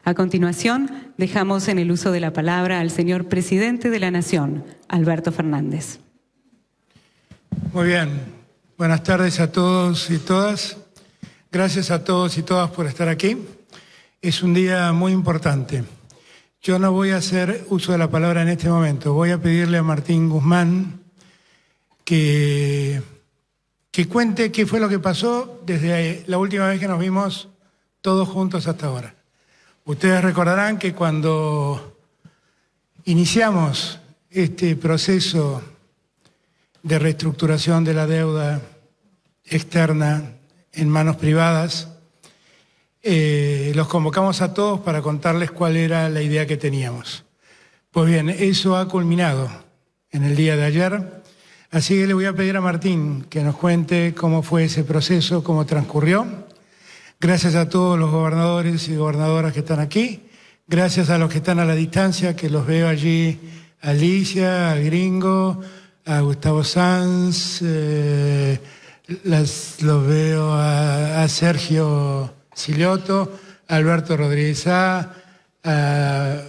A continuación, dejamos en el uso de la palabra al señor Presidente de la Nación, Alberto Fernández. Muy bien. Buenas tardes a todos y todas. Gracias a todos y todas por estar aquí. Es un día muy importante. Yo no voy a hacer uso de la palabra en este momento. Voy a pedirle a Martín Guzmán que cuente qué fue lo que pasó desde la última vez que nos vimos todos juntos hasta ahora. Ustedes recordarán que cuando iniciamos este proceso de reestructuración de la deuda externa en manos privadas, los convocamos a todos para contarles cuál era la idea que teníamos. Pues bien, eso ha culminado en el día de ayer, así que le voy a pedir a Martín que nos cuente cómo fue ese proceso, cómo transcurrió. Gracias a todos los gobernadores y gobernadoras que están aquí, gracias a los que están a la distancia, que los veo allí, a Alicia, al Gringo, a Gustavo Sanz, los veo a Sergio Silioto, a Alberto Rodríguez A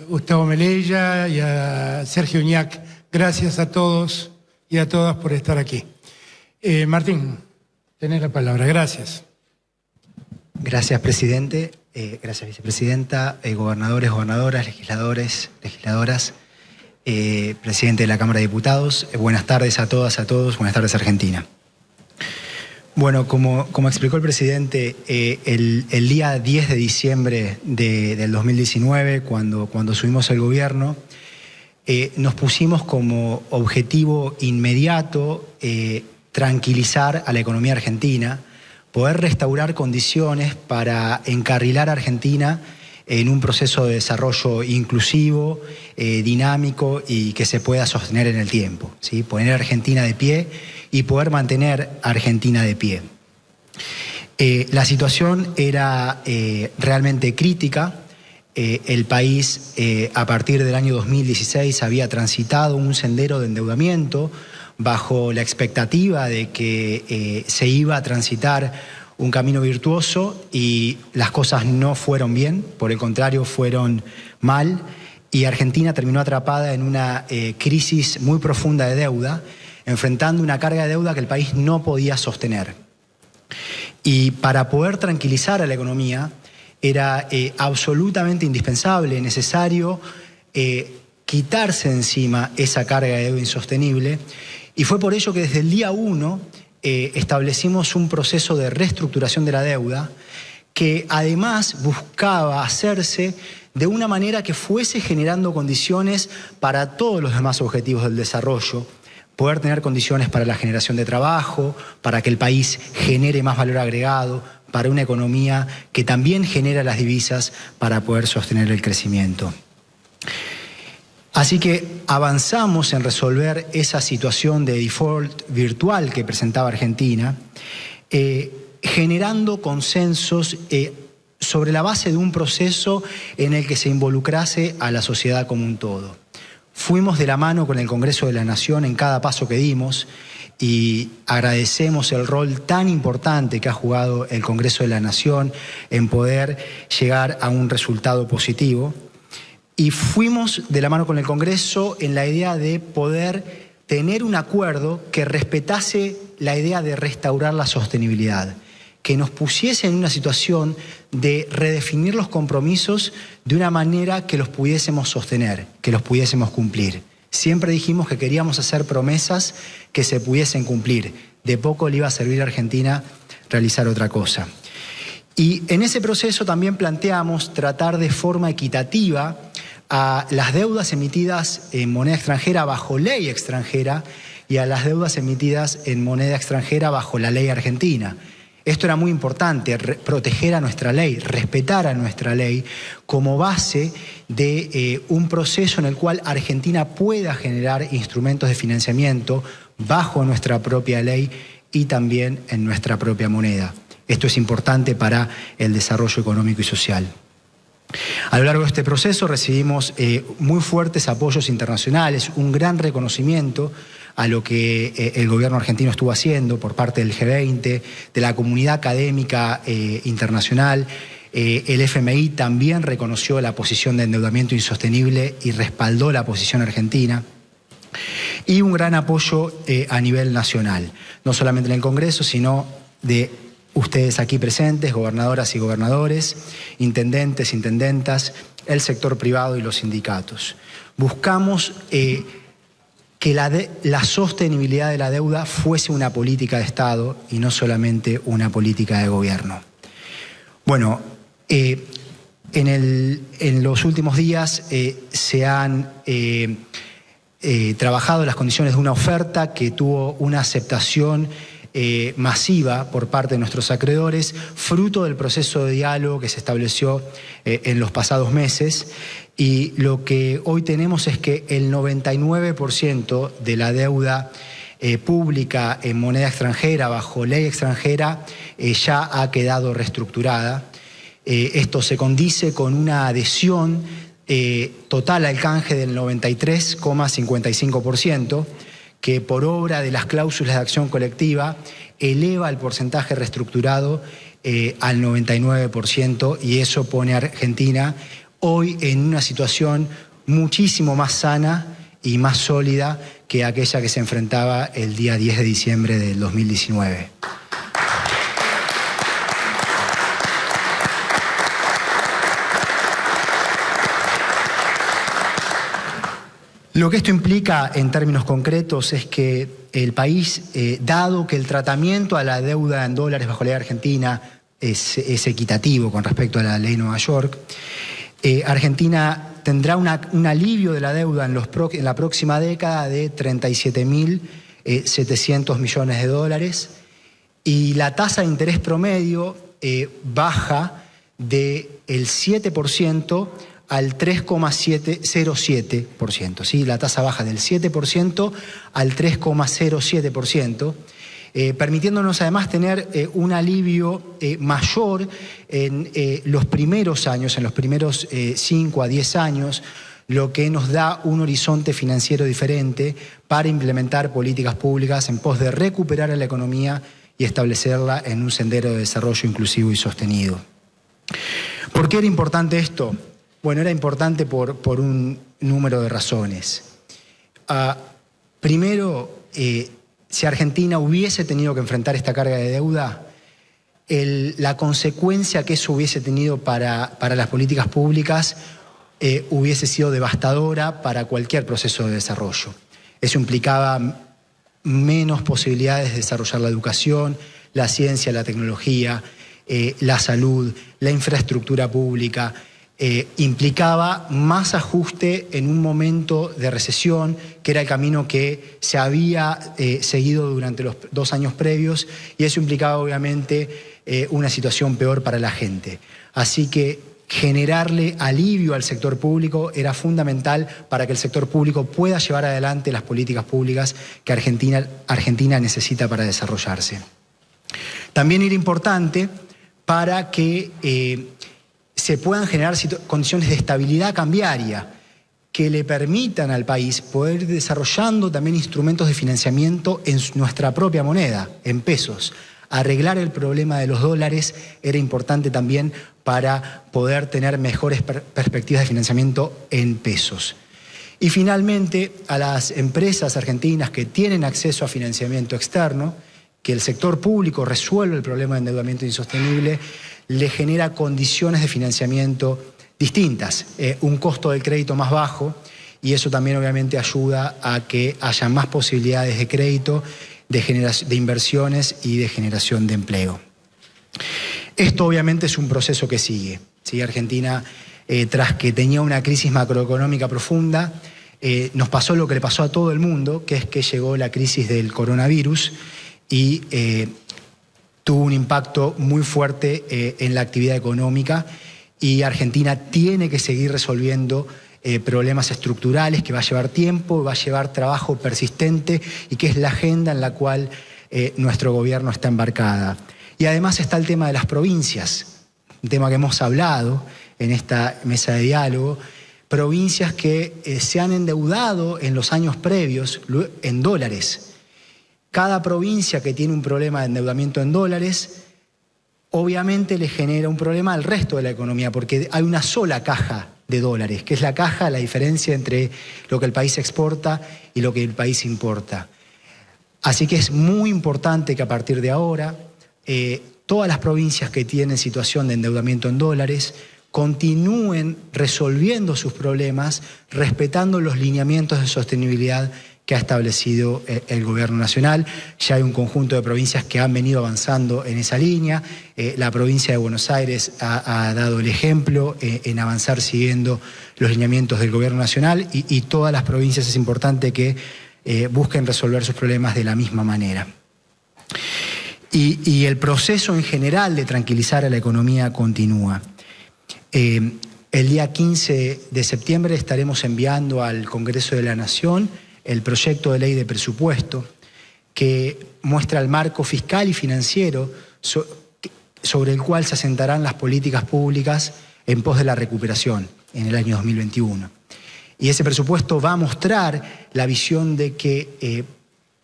Gustavo Melella y a Sergio Uñac. Gracias a todos y a todas por estar aquí. Martín, tenés la palabra. Gracias. Gracias, presidente. Gracias, vicepresidenta, gobernadores, gobernadoras, legisladores, legisladoras, presidente de la Cámara de Diputados. Buenas tardes a todas, a todos. Buenas tardes, Argentina. Bueno, como explicó el presidente, el día 10 de diciembre del 2019, cuando asumimos el gobierno, nos pusimos como objetivo inmediato tranquilizar a la economía argentina, poder restaurar condiciones para encarrilar a Argentina en un proceso de desarrollo inclusivo, dinámico y que se pueda sostener en el tiempo, ¿sí? Poner a Argentina de pie y poder mantener a Argentina de pie. La situación era realmente crítica. El país, a partir del año 2016, había transitado un sendero de endeudamiento bajo la expectativa de que se iba a transitar un camino virtuoso, y las cosas no fueron bien, por el contrario, fueron mal, y Argentina terminó atrapada en una crisis muy profunda de deuda, enfrentando una carga de deuda que el país no podía sostener. Y para poder tranquilizar a la economía era absolutamente indispensable, necesario, quitarse encima esa carga de deuda insostenible, y fue por ello que desde el día 1 establecimos un proceso de reestructuración de la deuda que además buscaba hacerse de una manera que fuese generando condiciones para todos los demás objetivos del desarrollo, poder tener condiciones para la generación de trabajo, para que el país genere más valor agregado, para una economía que también genera las divisas para poder sostener el crecimiento. Así que avanzamos en resolver esa situación de default virtual que presentaba Argentina, generando consensos sobre la base de un proceso en el que se involucrase a la sociedad como un todo. Fuimos de la mano con el Congreso de la Nación en cada paso que dimos, y agradecemos el rol tan importante que ha jugado el Congreso de la Nación en poder llegar a un resultado positivo. Y fuimos de la mano con el Congreso en la idea de poder tener un acuerdo que respetase la idea de restaurar la sostenibilidad, que nos pusiese en una situación de redefinir los compromisos de una manera que los pudiésemos sostener, que los pudiésemos cumplir. Siempre dijimos que queríamos hacer promesas que se pudiesen cumplir. De poco le iba a servir a Argentina realizar otra cosa. Y en ese proceso también planteamos tratar de forma equitativa a las deudas emitidas en moneda extranjera bajo ley extranjera y a las deudas emitidas en moneda extranjera bajo la ley argentina. Esto era muy importante, proteger a nuestra ley, respetar a nuestra ley como base de un proceso en el cual Argentina pueda generar instrumentos de financiamiento bajo nuestra propia ley y también en nuestra propia moneda. Esto es importante para el desarrollo económico y social. A lo largo de este proceso recibimos muy fuertes apoyos internacionales, un gran reconocimiento a lo que el gobierno argentino estuvo haciendo por parte del G20, de la comunidad académica internacional, El FMI también reconoció la posición de endeudamiento insostenible y respaldó la posición argentina. Y un gran apoyo a nivel nacional, no solamente en el Congreso, sino de ustedes aquí presentes, gobernadoras y gobernadores, intendentes, intendentas, el sector privado y los sindicatos. Buscamos que la sostenibilidad de la deuda fuese una política de Estado y no solamente una política de gobierno. Bueno, en los últimos días se han trabajado las condiciones de una oferta que tuvo una aceptación masiva por parte de nuestros acreedores, fruto del proceso de diálogo que se estableció en los pasados meses. Y lo que hoy tenemos es que el 99% de la deuda pública en moneda extranjera, bajo ley extranjera, ya ha quedado reestructurada. Esto se condice con una adhesión total al canje del 93,55%, que por obra de las cláusulas de acción colectiva eleva el porcentaje reestructurado al 99%, y eso pone a Argentina hoy en una situación muchísimo más sana y más sólida que aquella que se enfrentaba el día 10 de diciembre del 2019. Lo que esto implica en términos concretos es que el país, dado que el tratamiento a la deuda en dólares bajo ley argentina es equitativo con respecto a la ley Nueva York, Argentina tendrá un alivio de la deuda en la próxima década de 37.700 millones de dólares, y la tasa de interés promedio baja del 7% al 3,07%. ¿Sí? La tasa baja del 7% al 3,07%, permitiéndonos además tener un alivio mayor en los primeros años, en los primeros 5 a 10 años, lo que nos da un horizonte financiero diferente para implementar políticas públicas en pos de recuperar a la economía y establecerla en un sendero de desarrollo inclusivo y sostenido. ¿Por qué era importante esto? Bueno, era importante por un número de razones. Primero, si Argentina hubiese tenido que enfrentar esta carga de deuda, la consecuencia que eso hubiese tenido para las políticas públicas hubiese sido devastadora para cualquier proceso de desarrollo. Eso implicaba menos posibilidades de desarrollar la educación, la ciencia, la tecnología, la salud, la infraestructura pública. Implicaba más ajuste en un momento de recesión, que era el camino que se había seguido durante los 2 años previos, y eso implicaba obviamente una situación peor para la gente. Así que generarle alivio al sector público era fundamental para que el sector público pueda llevar adelante las políticas públicas que Argentina necesita para desarrollarse. También era importante para que se puedan generar condiciones de estabilidad cambiaria que le permitan al país poder ir desarrollando también instrumentos de financiamiento en nuestra propia moneda, en pesos. Arreglar el problema de los dólares era importante también para poder tener mejores perspectivas de financiamiento en pesos. Y finalmente, a las empresas argentinas que tienen acceso a financiamiento externo, que el sector público resuelva el problema de endeudamiento insostenible, le genera condiciones de financiamiento distintas, un costo del crédito más bajo, y eso también obviamente ayuda a que haya más posibilidades de crédito, de inversiones y de generación de empleo. Esto obviamente es un proceso que sigue. ¿Sí? Argentina, tras que tenía una crisis macroeconómica profunda, nos pasó lo que le pasó a todo el mundo, que es que llegó la crisis del coronavirus y tuvo un impacto muy fuerte en la actividad económica, y Argentina tiene que seguir resolviendo problemas estructurales que va a llevar tiempo, va a llevar trabajo persistente, y que es la agenda en la cual nuestro gobierno está embarcada. Y además está el tema de las provincias, un tema que hemos hablado en esta mesa de diálogo, provincias que se han endeudado en los años previos en dólares. Cada provincia que tiene un problema de endeudamiento en dólares obviamente le genera un problema al resto de la economía, porque hay una sola caja de dólares, que es la caja, la diferencia entre lo que el país exporta y lo que el país importa. Así que es muy importante que a partir de ahora todas las provincias que tienen situación de endeudamiento en dólares continúen resolviendo sus problemas, respetando los lineamientos de sostenibilidad que ha establecido el Gobierno Nacional. Ya hay un conjunto de provincias que han venido avanzando en esa línea. La provincia de Buenos Aires ha dado el ejemplo en avanzar siguiendo los lineamientos del Gobierno Nacional y todas las provincias es importante que busquen resolver sus problemas de la misma manera. Y el proceso en general de tranquilizar a la economía continúa. El día 15 de septiembre estaremos enviando al Congreso de la Nación el proyecto de ley de presupuesto que muestra el marco fiscal y financiero sobre el cual se asentarán las políticas públicas en pos de la recuperación en el año 2021. Y ese presupuesto va a mostrar la visión de que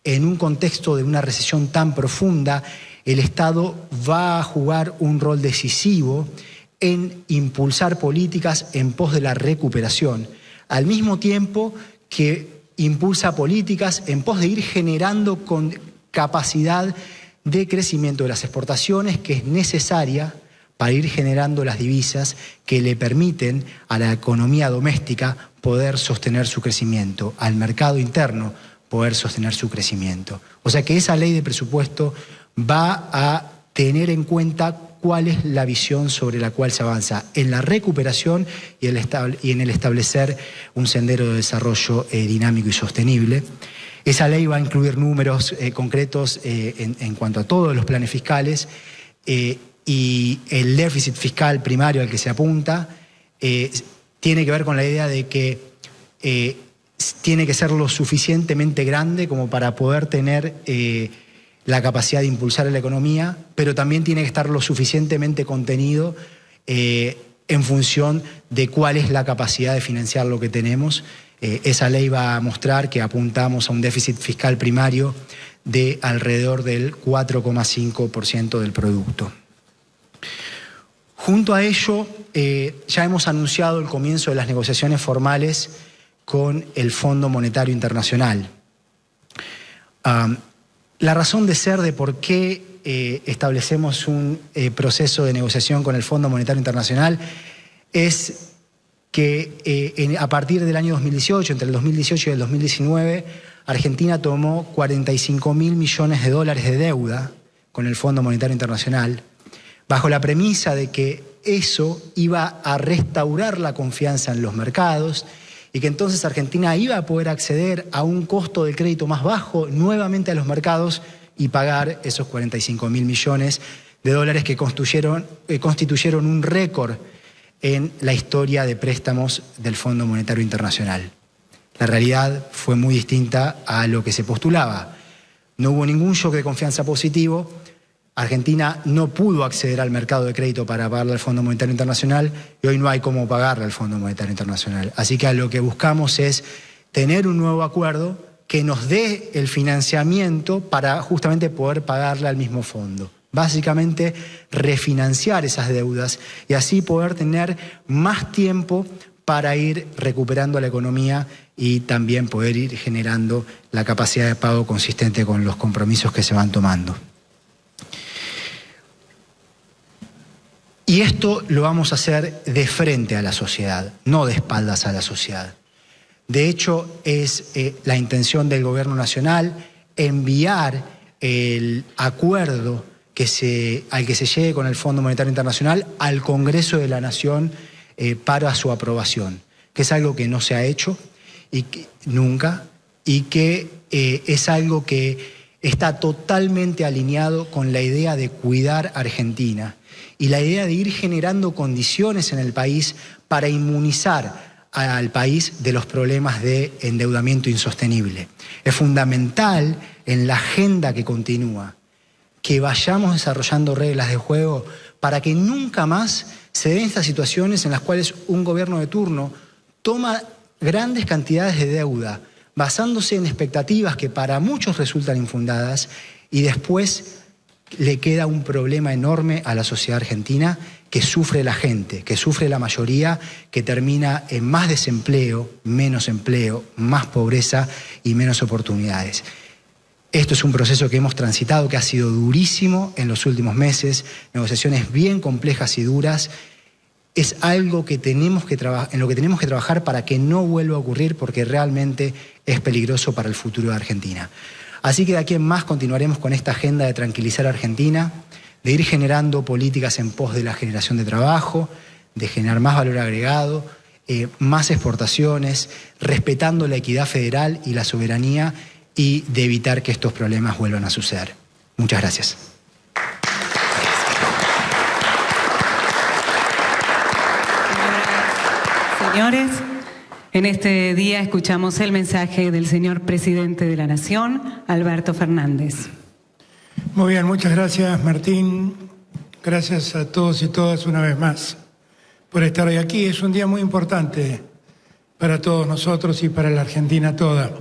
en un contexto de una recesión tan profunda, el Estado va a jugar un rol decisivo en impulsar políticas en pos de la recuperación, al mismo tiempo que impulsa políticas en pos de ir generando con capacidad de crecimiento de las exportaciones que es necesaria para ir generando las divisas que le permiten a la economía doméstica poder sostener su crecimiento, al mercado interno poder sostener su crecimiento. O sea que esa ley de presupuesto va a tener en cuenta cuál es la visión sobre la cual se avanza en la recuperación y en el establecer un sendero de desarrollo dinámico y sostenible. Esa ley va a incluir números concretos en cuanto a todos los planes fiscales y el déficit fiscal primario al que se apunta tiene que ver con la idea de que tiene que ser lo suficientemente grande como para poder tener la capacidad de impulsar a la economía, pero también tiene que estar lo suficientemente contenido en función de cuál es la capacidad de financiar lo que tenemos. Esa ley va a mostrar que apuntamos a un déficit fiscal primario de alrededor del 4,5% del producto. Junto a ello, ya hemos anunciado el comienzo de las negociaciones formales con el Fondo Monetario Internacional. La razón de ser de por qué establecemos un proceso de negociación con el Fondo Monetario Internacional es que a partir del año 2018, entre el 2018 y el 2019, Argentina tomó 45.000 millones de dólares de deuda con el Fondo Monetario Internacional, bajo la premisa de que eso iba a restaurar la confianza en los mercados y que entonces Argentina iba a poder acceder a un costo de crédito más bajo nuevamente a los mercados y pagar esos 45.000 millones de dólares que constituyeron un récord en la historia de préstamos del Fondo Monetario Internacional. La realidad fue muy distinta a lo que se postulaba. No hubo ningún shock de confianza positivo. Argentina no pudo acceder al mercado de crédito para pagarle al Fondo Monetario Internacional y hoy no hay cómo pagarle al Fondo Monetario Internacional. Así que lo que buscamos es tener un nuevo acuerdo que nos dé el financiamiento para justamente poder pagarle al mismo fondo. Básicamente refinanciar esas deudas y así poder tener más tiempo para ir recuperando la economía y también poder ir generando la capacidad de pago consistente con los compromisos que se van tomando. Y esto lo vamos a hacer de frente a la sociedad, no de espaldas a la sociedad. De hecho, es la intención del Gobierno Nacional enviar el acuerdo al que se llegue con el Fondo Monetario Internacional al Congreso de la Nación para su aprobación, que es algo que no se ha hecho nunca y que es algo que está totalmente alineado con la idea de cuidar a Argentina y la idea de ir generando condiciones en el país para inmunizar al país de los problemas de endeudamiento insostenible. Es fundamental en la agenda que continúa que vayamos desarrollando reglas de juego para que nunca más se den estas situaciones en las cuales un gobierno de turno toma grandes cantidades de deuda basándose en expectativas que para muchos resultan infundadas y después le queda un problema enorme a la sociedad argentina que sufre la gente, que sufre la mayoría, que termina en más desempleo, menos empleo, más pobreza y menos oportunidades. Esto es un proceso que hemos transitado, que ha sido durísimo en los últimos meses, negociaciones bien complejas y duras. Es algo que en lo que tenemos que trabajar para que no vuelva a ocurrir, porque realmente es peligroso para el futuro de Argentina. Así que de aquí en más continuaremos con esta agenda de tranquilizar a Argentina, de ir generando políticas en pos de la generación de trabajo, de generar más valor agregado, más exportaciones, respetando la equidad federal y la soberanía, y de evitar que estos problemas vuelvan a suceder. Muchas gracias. Señores, en este día escuchamos el mensaje del señor presidente de la Nación, Alberto Fernández. Muy bien, muchas gracias, Martín. Gracias a todos y todas una vez más por estar hoy aquí. Es un día muy importante para todos nosotros y para la Argentina toda.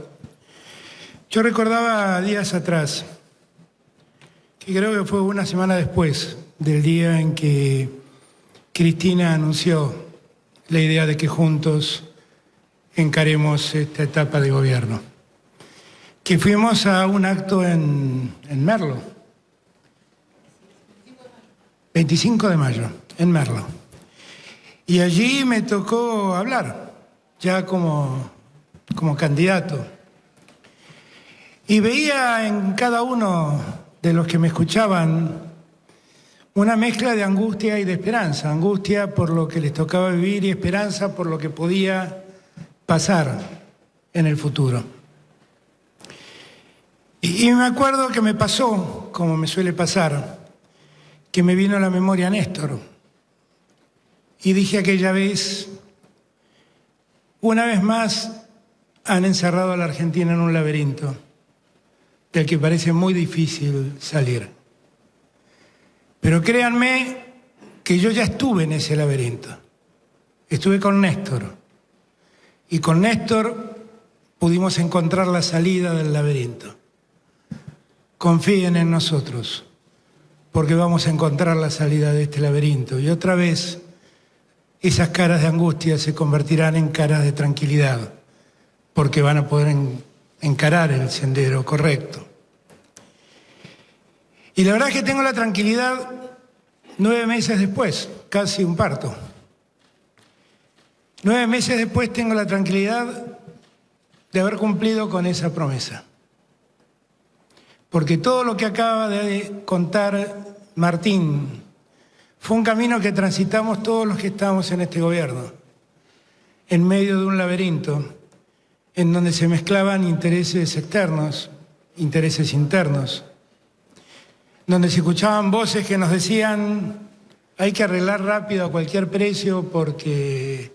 Yo recordaba días atrás, que creo que fue una semana después del día en que Cristina anunció la idea de que juntos encaremos esta etapa de gobierno, que fuimos a un acto en Merlo, 25 de mayo, en Merlo. Y allí me tocó hablar, ya como candidato. Y veía en cada uno de los que me escuchaban una mezcla de angustia y de esperanza. Angustia por lo que les tocaba vivir y esperanza por lo que podía pasar en el futuro. Y me acuerdo que me pasó, como me suele pasar, que me vino a la memoria Néstor. Y dije aquella vez, una vez más han encerrado a la Argentina en un laberinto del que parece muy difícil salir. Pero créanme que yo ya estuve en ese laberinto. Estuve con Néstor. Y con Néstor pudimos encontrar la salida del laberinto. Confíen en nosotros, porque vamos a encontrar la salida de este laberinto. Y otra vez, esas caras de angustia se convertirán en caras de tranquilidad, porque van a poder encarar el sendero correcto. Y la verdad es que tengo la tranquilidad 9 meses después, casi un parto. 9 meses después tengo la tranquilidad de haber cumplido con esa promesa. Porque todo lo que acaba de contar Martín fue un camino que transitamos todos los que estamos en este gobierno, en medio de un laberinto en donde se mezclaban intereses externos, intereses internos, donde se escuchaban voces que nos decían hay que arreglar rápido a cualquier precio porque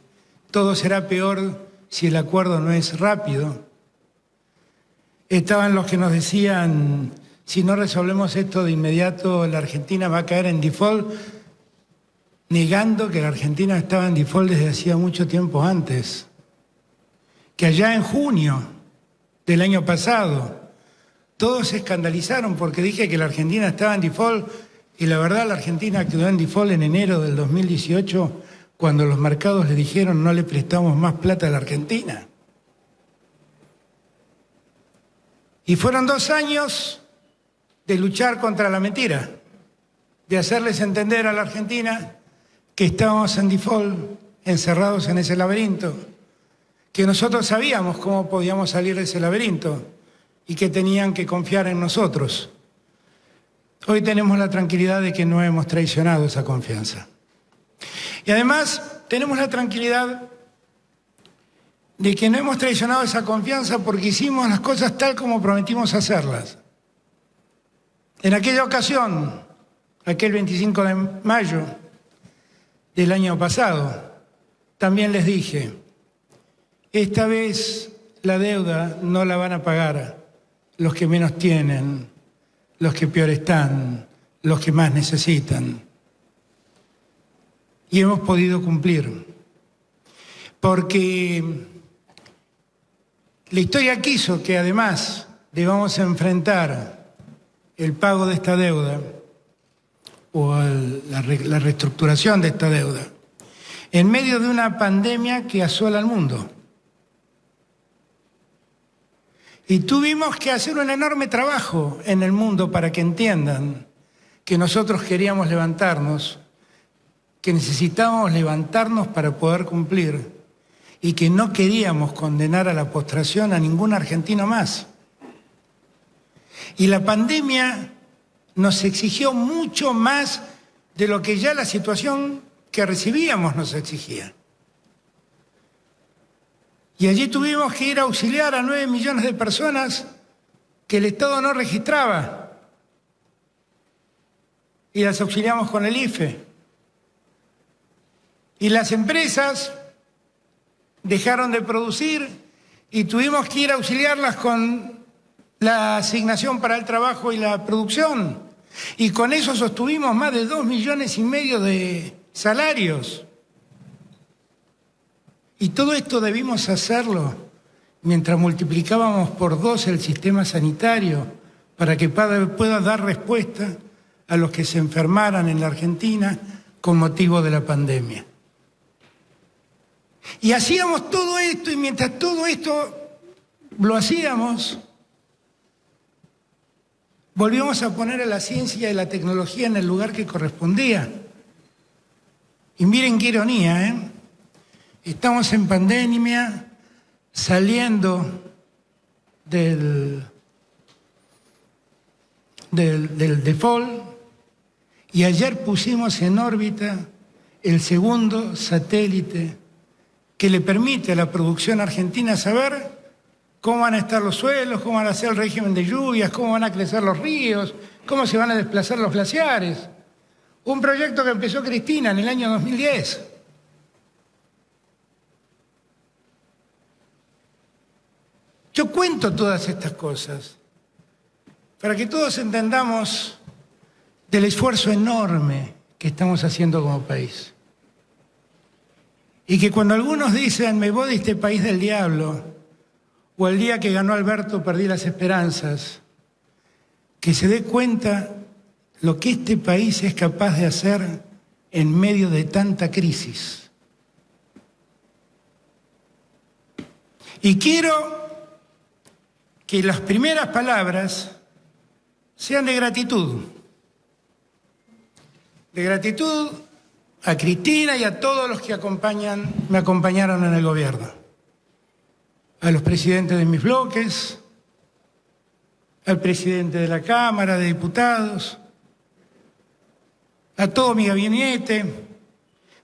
todo será peor si el acuerdo no es rápido. Estaban los que nos decían si no resolvemos esto de inmediato la Argentina va a caer en default, negando que la Argentina estaba en default desde hacía mucho tiempo antes. Que allá en junio del año pasado todos se escandalizaron porque dije que la Argentina estaba en default y la verdad la Argentina quedó en default en enero del 2018 cuando los mercados le dijeron no le prestamos más plata a la Argentina. Y fueron 2 años de luchar contra la mentira, de hacerles entender a la Argentina que estábamos en default, encerrados en ese laberinto, que nosotros sabíamos cómo podíamos salir de ese laberinto y que tenían que confiar en nosotros. Hoy tenemos la tranquilidad de que no hemos traicionado esa confianza. Y además tenemos la tranquilidad de que no hemos traicionado esa confianza porque hicimos las cosas tal como prometimos hacerlas. En aquella ocasión, aquel 25 de mayo del año pasado, también les dije, esta vez la deuda no la van a pagar los que menos tienen, los que peor están, los que más necesitan. Y hemos podido cumplir, porque la historia quiso que además debamos enfrentar el pago de esta deuda, o la reestructuración de esta deuda, en medio de una pandemia que asola al mundo. Y tuvimos que hacer un enorme trabajo en el mundo para que entiendan que nosotros queríamos levantarnos, que necesitábamos levantarnos para poder cumplir y que no queríamos condenar a la postración a ningún argentino más. Y la pandemia nos exigió mucho más de lo que ya la situación que recibíamos nos exigía. Y allí tuvimos que ir a auxiliar a 9 millones de personas que el Estado no registraba. Y las auxiliamos con el IFE. Y las empresas dejaron de producir y tuvimos que ir a auxiliarlas con la asignación para el trabajo y la producción. Y con eso sostuvimos más de 2,5 millones de salarios. Y todo esto debimos hacerlo mientras multiplicábamos por 2 el sistema sanitario para que pueda dar respuesta a los que se enfermaran en la Argentina con motivo de la pandemia. Y hacíamos todo esto, y mientras todo esto lo hacíamos, volvíamos a poner a la ciencia y la tecnología en el lugar que correspondía. Y miren qué ironía, ¿eh? Estamos en pandemia, saliendo del default, y ayer pusimos en órbita el segundo satélite que le permite a la producción argentina saber cómo van a estar los suelos, cómo van a ser el régimen de lluvias, cómo van a crecer los ríos, cómo se van a desplazar los glaciares. Un proyecto que empezó Cristina en el año 2010. Yo cuento todas estas cosas para que todos entendamos del esfuerzo enorme que estamos haciendo como país. Y que cuando algunos dicen, me voy de este país del diablo, o el día que ganó Alberto perdí las esperanzas, que se dé cuenta lo que este país es capaz de hacer en medio de tanta crisis. Y quiero que las primeras palabras sean de gratitud. De gratitud a Cristina y a todos los que me acompañaron en el gobierno. A los presidentes de mis bloques, al presidente de la Cámara de Diputados, a todo mi gabinete,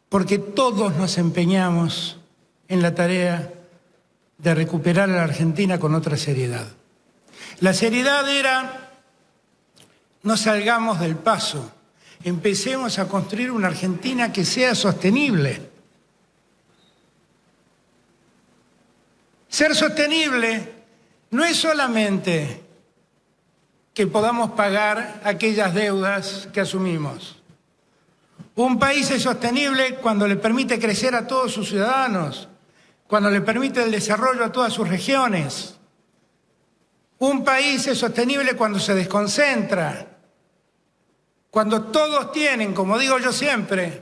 porque todos nos empeñamos en la tarea de recuperar a la Argentina con otra seriedad. La seriedad era, no salgamos del paso, empecemos a construir una Argentina que sea sostenible. Ser sostenible no es solamente que podamos pagar aquellas deudas que asumimos. Un país es sostenible cuando le permite crecer a todos sus ciudadanos, cuando le permite el desarrollo a todas sus regiones. Un país es sostenible cuando se desconcentra, cuando todos tienen, como digo yo siempre,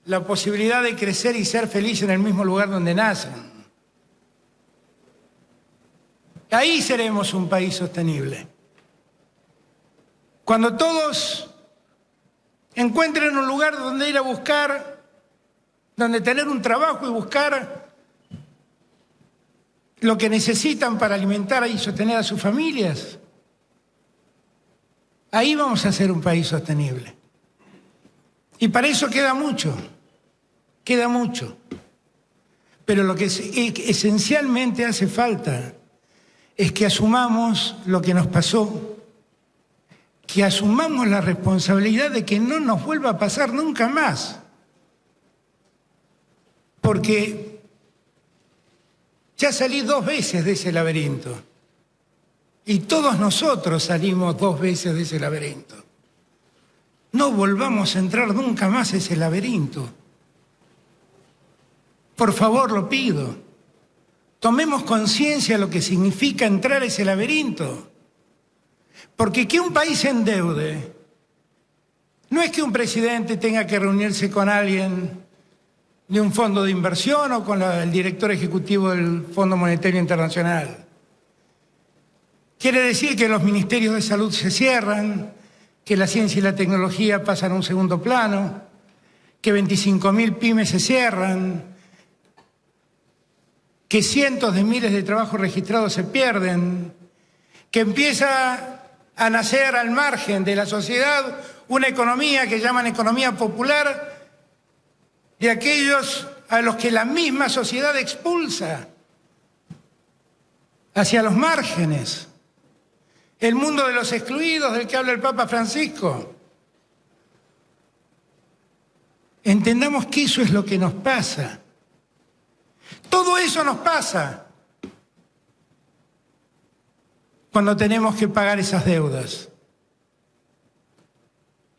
la posibilidad de crecer y ser felices en el mismo lugar donde nacen. Ahí seremos un país sostenible. Cuando todos encuentren un lugar donde ir a buscar, donde tener un trabajo y buscar lo que necesitan para alimentar y sostener a sus familias, ahí vamos a ser un país sostenible. Y para eso queda mucho. Pero lo que esencialmente hace falta es que asumamos lo que nos pasó, que asumamos la responsabilidad de que no nos vuelva a pasar nunca más. Porque ya salí 2 veces de ese laberinto. Y todos nosotros salimos 2 veces de ese laberinto. No volvamos a entrar nunca más a ese laberinto. Por favor, lo pido. Tomemos conciencia de lo que significa entrar a ese laberinto. Porque que un país se endeude No es que un presidente tenga que reunirse con alguien de un fondo de inversión o con el director ejecutivo del Fondo Monetario Internacional. Quiere decir que los ministerios de salud se cierran, que la ciencia y la tecnología pasan a un segundo plano, que 25.000 pymes se cierran, que cientos de miles de trabajos registrados se pierden, que empieza a nacer al margen de la sociedad una economía que llaman economía popular, de aquellos a los que la misma sociedad expulsa hacia los márgenes. El mundo de los excluidos del que habla el Papa Francisco. Entendamos que eso es lo que nos pasa. Todo eso nos pasa cuando tenemos que pagar esas deudas.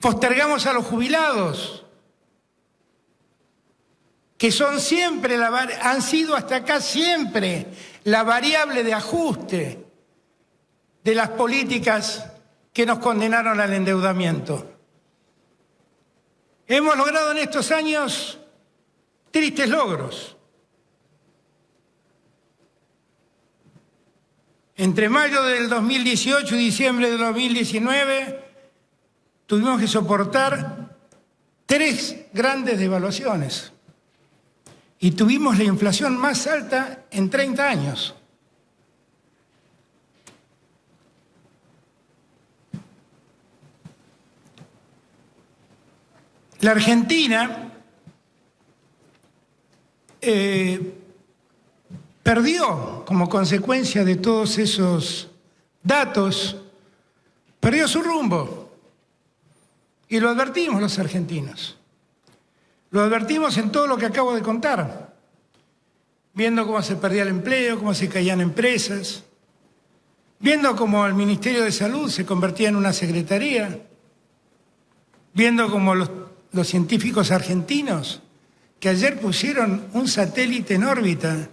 Postergamos a los jubilados, que son siempre han sido hasta acá siempre la variable de ajuste de las políticas que nos condenaron al endeudamiento. Hemos logrado en estos años tristes logros. Entre mayo del 2018 y diciembre del 2019 tuvimos que soportar 3 grandes devaluaciones y tuvimos la inflación más alta en 30 años. La Argentina perdió, como consecuencia de todos esos datos, perdió su rumbo. Y lo advertimos los argentinos. Lo advertimos en todo lo que acabo de contar, viendo cómo se perdía el empleo, cómo se caían empresas, viendo cómo el Ministerio de Salud se convertía en una secretaría, viendo cómo los científicos argentinos que ayer pusieron un satélite en órbita,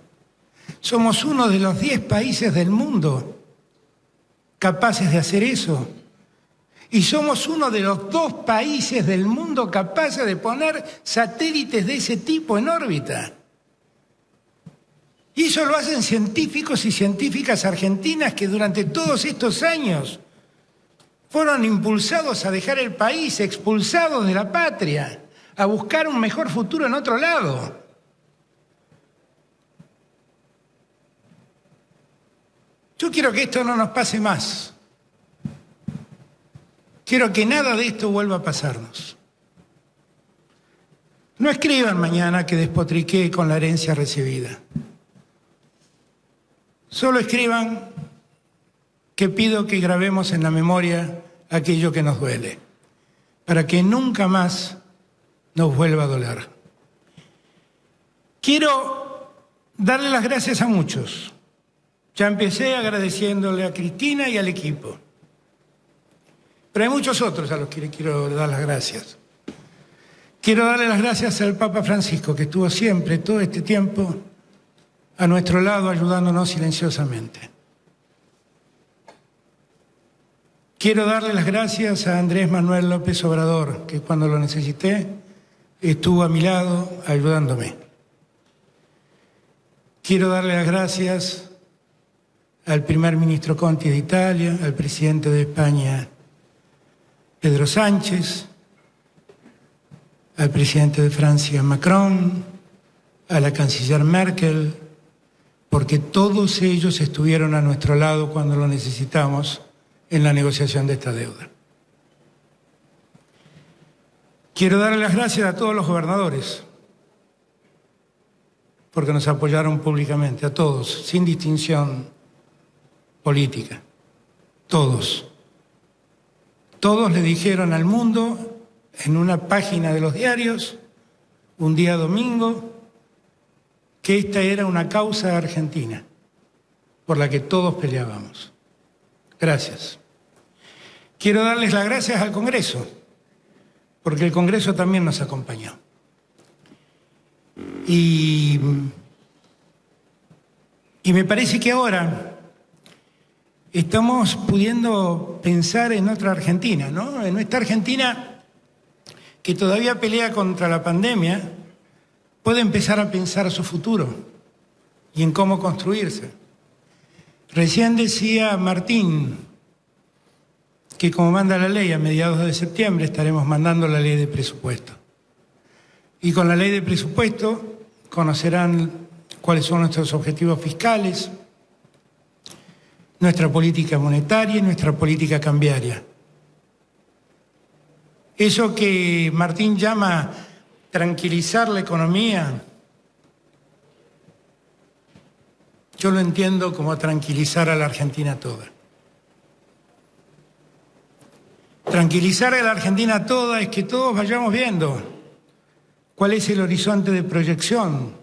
somos uno de los 10 países del mundo capaces de hacer eso. Y somos uno de los 2 países del mundo capaces de poner satélites de ese tipo en órbita. Y eso lo hacen científicos y científicas argentinas que durante todos estos años fueron impulsados a dejar el país, expulsados de la patria, a buscar un mejor futuro en otro lado. Yo quiero que esto no nos pase más. Quiero que nada de esto vuelva a pasarnos. No escriban mañana que despotriqué con la herencia recibida. Solo escriban que pido que grabemos en la memoria aquello que nos duele, para que nunca más nos vuelva a doler. Quiero darle las gracias a muchos. Ya empecé agradeciéndole a Cristina y al equipo. Pero hay muchos otros a los que le quiero dar las gracias. Quiero darle las gracias al Papa Francisco, que estuvo siempre, todo este tiempo, a nuestro lado, ayudándonos silenciosamente. Quiero darle las gracias a Andrés Manuel López Obrador, que cuando lo necesité, estuvo a mi lado, ayudándome. Quiero darle las gracias al primer ministro Conte de Italia, al presidente de España, Pedro Sánchez, al presidente de Francia, Macron, a la canciller Merkel, porque todos ellos estuvieron a nuestro lado cuando lo necesitamos en la negociación de esta deuda. Quiero darle las gracias a todos los gobernadores, porque nos apoyaron públicamente, a todos, sin distinción política, todos. Todos le dijeron al mundo, en una página de los diarios, un día domingo, que esta era una causa argentina, por la que todos peleábamos. Gracias. Quiero darles las gracias al Congreso, porque el Congreso también nos acompañó. Y me parece que ahora estamos pudiendo pensar en otra Argentina, ¿no? En nuestra Argentina que todavía pelea contra la pandemia, puede empezar a pensar su futuro y en cómo construirse. Recién decía Martín que como manda la ley, a mediados de septiembre estaremos mandando la ley de presupuesto. Y con la ley de presupuesto conocerán cuáles son nuestros objetivos fiscales, nuestra política monetaria y nuestra política cambiaria. Eso que Martín llama tranquilizar la economía, yo lo entiendo como tranquilizar a la Argentina toda. Tranquilizar a la Argentina toda es que todos vayamos viendo cuál es el horizonte de proyección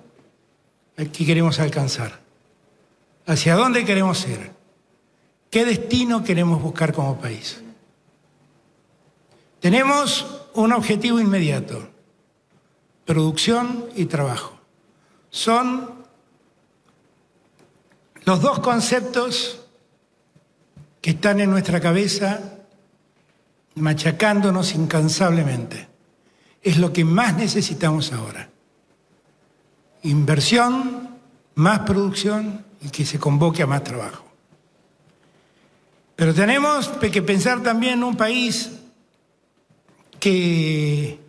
que queremos alcanzar, hacia dónde queremos ir, qué destino queremos buscar como país. Tenemos un objetivo inmediato: producción y trabajo. Son los dos conceptos que están en nuestra cabeza machacándonos incansablemente. Es lo que más necesitamos ahora. Inversión, más producción y que se convoque a más trabajo. Pero tenemos que pensar también en un país que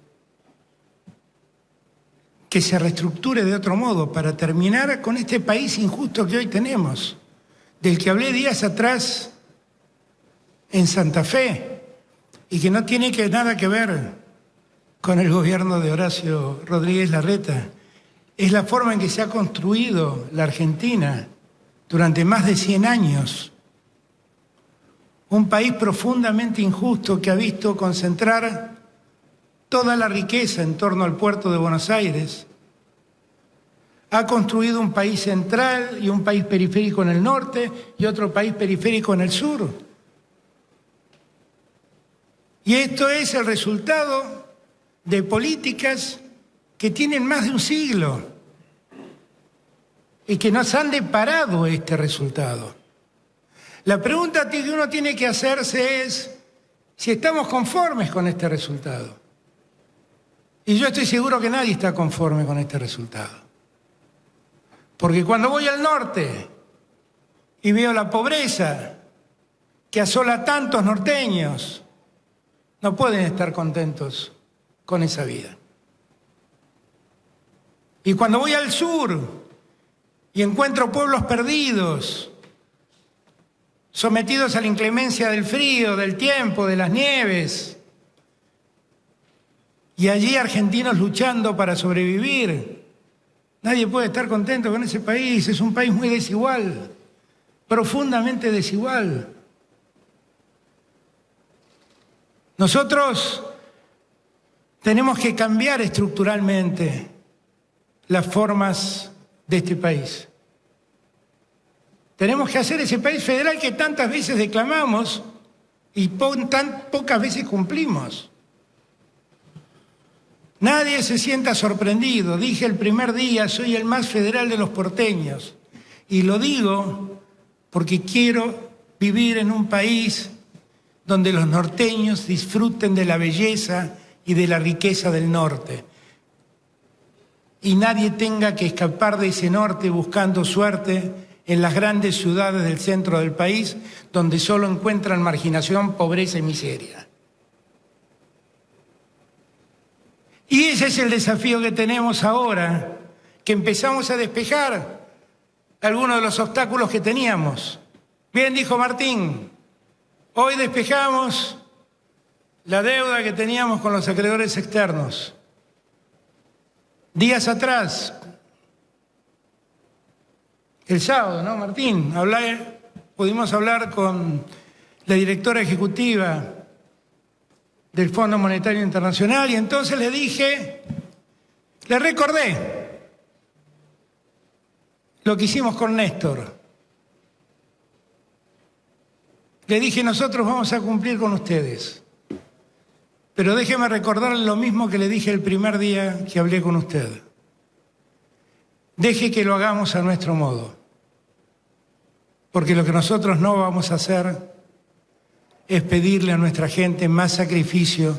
se reestructure de otro modo para terminar con este país injusto que hoy tenemos, del que hablé días atrás en Santa Fe, y que no tiene nada que ver con el gobierno de Horacio Rodríguez Larreta. Es la forma en que se ha construido la Argentina durante más de 100 años. Un país profundamente injusto que ha visto concentrar toda la riqueza en torno al puerto de Buenos Aires. Ha construido un país central y un país periférico en el norte y otro país periférico en el sur. Y esto es el resultado de políticas que tienen más de un siglo y que nos han deparado este resultado. La pregunta que uno tiene que hacerse es si estamos conformes con este resultado. Y yo estoy seguro que nadie está conforme con este resultado. Porque cuando voy al norte y veo la pobreza que asola a tantos norteños, no pueden estar contentos con esa vida. Y cuando voy al sur y encuentro pueblos perdidos, sometidos a la inclemencia del frío, del tiempo, de las nieves, y allí argentinos luchando para sobrevivir, nadie puede estar contento con ese país. Es un país muy desigual, profundamente desigual. Nosotros tenemos que cambiar estructuralmente las formas de este país. Tenemos que hacer ese país federal que tantas veces declamamos y tan pocas veces cumplimos. Nadie se sienta sorprendido. Dije el primer día, soy el más federal de los porteños. Y lo digo porque quiero vivir en un país donde los norteños disfruten de la belleza y de la riqueza del norte. Y nadie tenga que escapar de ese norte buscando suerte en las grandes ciudades del centro del país, donde solo encuentran marginación, pobreza y miseria. Y ese es el desafío que tenemos ahora, que empezamos a despejar algunos de los obstáculos que teníamos. Bien dijo Martín, hoy despejamos la deuda que teníamos con los acreedores externos. Días atrás, el sábado, ¿no, Martín? Pudimos hablar con la directora ejecutiva del Fondo Monetario Internacional y entonces le recordé lo que hicimos con Néstor. Le dije, nosotros vamos a cumplir con ustedes. Pero déjeme recordarle lo mismo que le dije el primer día que hablé con usted. Deje que lo hagamos a nuestro modo. Porque lo que nosotros no vamos a hacer es pedirle a nuestra gente más sacrificio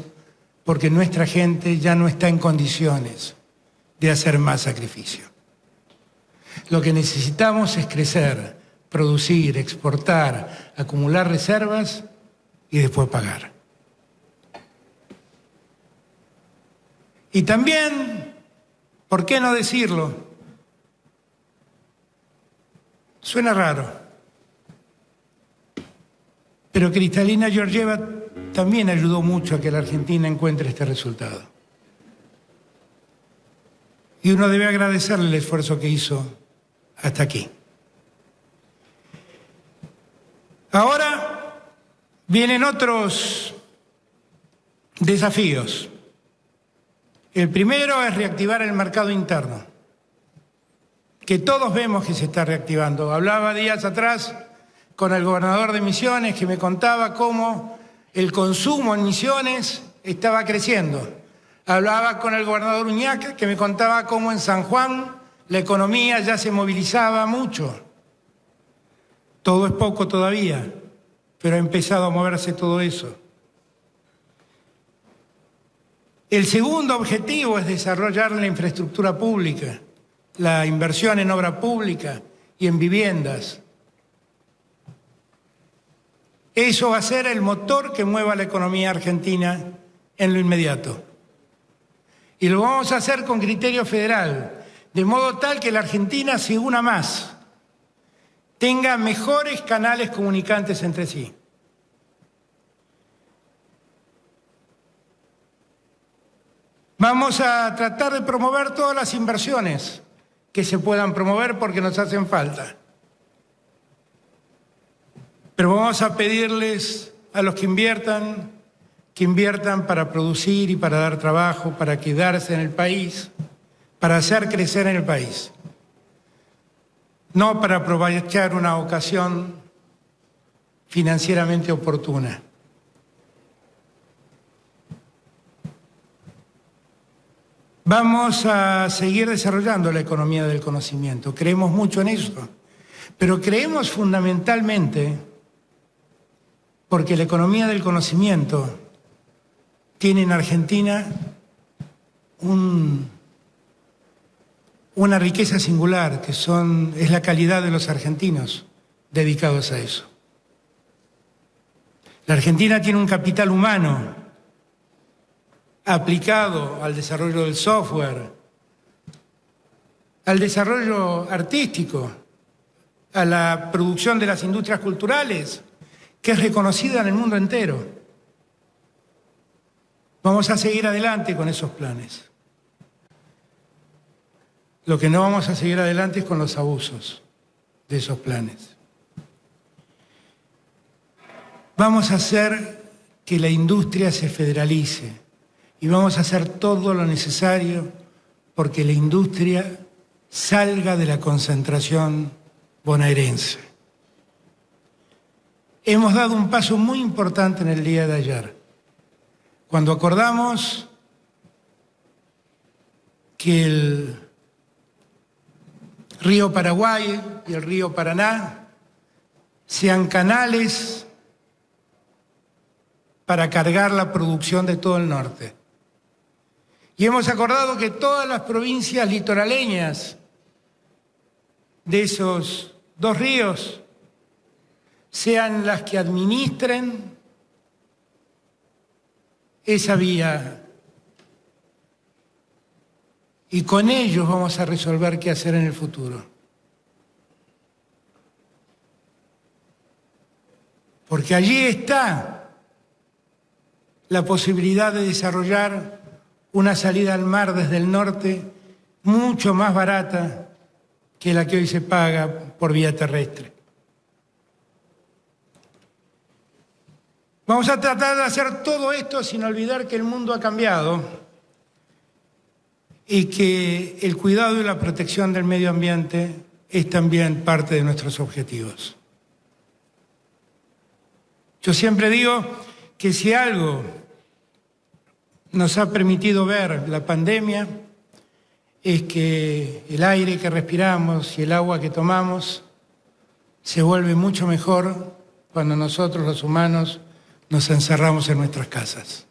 porque nuestra gente ya no está en condiciones de hacer más sacrificio. Lo que necesitamos es crecer, producir, exportar, acumular reservas y después pagar. Y también, ¿por qué no decirlo? Suena raro, pero Kristalina Georgieva también ayudó mucho a que la Argentina encuentre este resultado. Y uno debe agradecerle el esfuerzo que hizo hasta aquí. Ahora vienen otros desafíos. El primero es reactivar el mercado interno, que todos vemos que se está reactivando. Hablaba días atrás con el gobernador de Misiones, que me contaba cómo el consumo en Misiones estaba creciendo. Hablaba con el gobernador Uñac, que me contaba cómo en San Juan la economía ya se movilizaba mucho. Todo es poco todavía, pero ha empezado a moverse todo eso. El segundo objetivo es desarrollar la infraestructura pública, la inversión en obra pública y en viviendas. Eso va a ser el motor que mueva la economía argentina en lo inmediato. Y lo vamos a hacer con criterio federal, de modo tal que la Argentina se una más, tenga mejores canales comunicantes entre sí. Vamos a tratar de promover todas las inversiones que se puedan promover porque nos hacen falta. Pero vamos a pedirles a los que inviertan para producir y para dar trabajo, para quedarse en el país, para hacer crecer en el país. No para aprovechar una ocasión financieramente oportuna. Vamos a seguir desarrollando la economía del conocimiento. Creemos mucho en eso, pero creemos fundamentalmente porque la economía del conocimiento tiene en Argentina una riqueza singular, que es la calidad de los argentinos dedicados a eso. La Argentina tiene un capital humano aplicado al desarrollo del software, al desarrollo artístico, a la producción de las industrias culturales, que es reconocida en el mundo entero. Vamos a seguir adelante con esos planes. Lo que no vamos a seguir adelante es con los abusos de esos planes. Vamos a hacer que la industria se federalice y vamos a hacer todo lo necesario porque la industria salga de la concentración bonaerense. Hemos dado un paso muy importante en el día de ayer, cuando acordamos que el río Paraguay y el río Paraná sean canales para cargar la producción de todo el norte. Y hemos acordado que todas las provincias litoraleñas de esos dos ríos sean las que administren esa vía. Y con ellos vamos a resolver qué hacer en el futuro. Porque allí está la posibilidad de desarrollar una salida al mar desde el norte mucho más barata que la que hoy se paga por vía terrestre. Vamos a tratar de hacer todo esto sin olvidar que el mundo ha cambiado y que el cuidado y la protección del medio ambiente es también parte de nuestros objetivos. Yo siempre digo que si algo nos ha permitido ver la pandemia es que el aire que respiramos y el agua que tomamos se vuelve mucho mejor cuando nosotros los humanos nos encerramos en nuestras casas.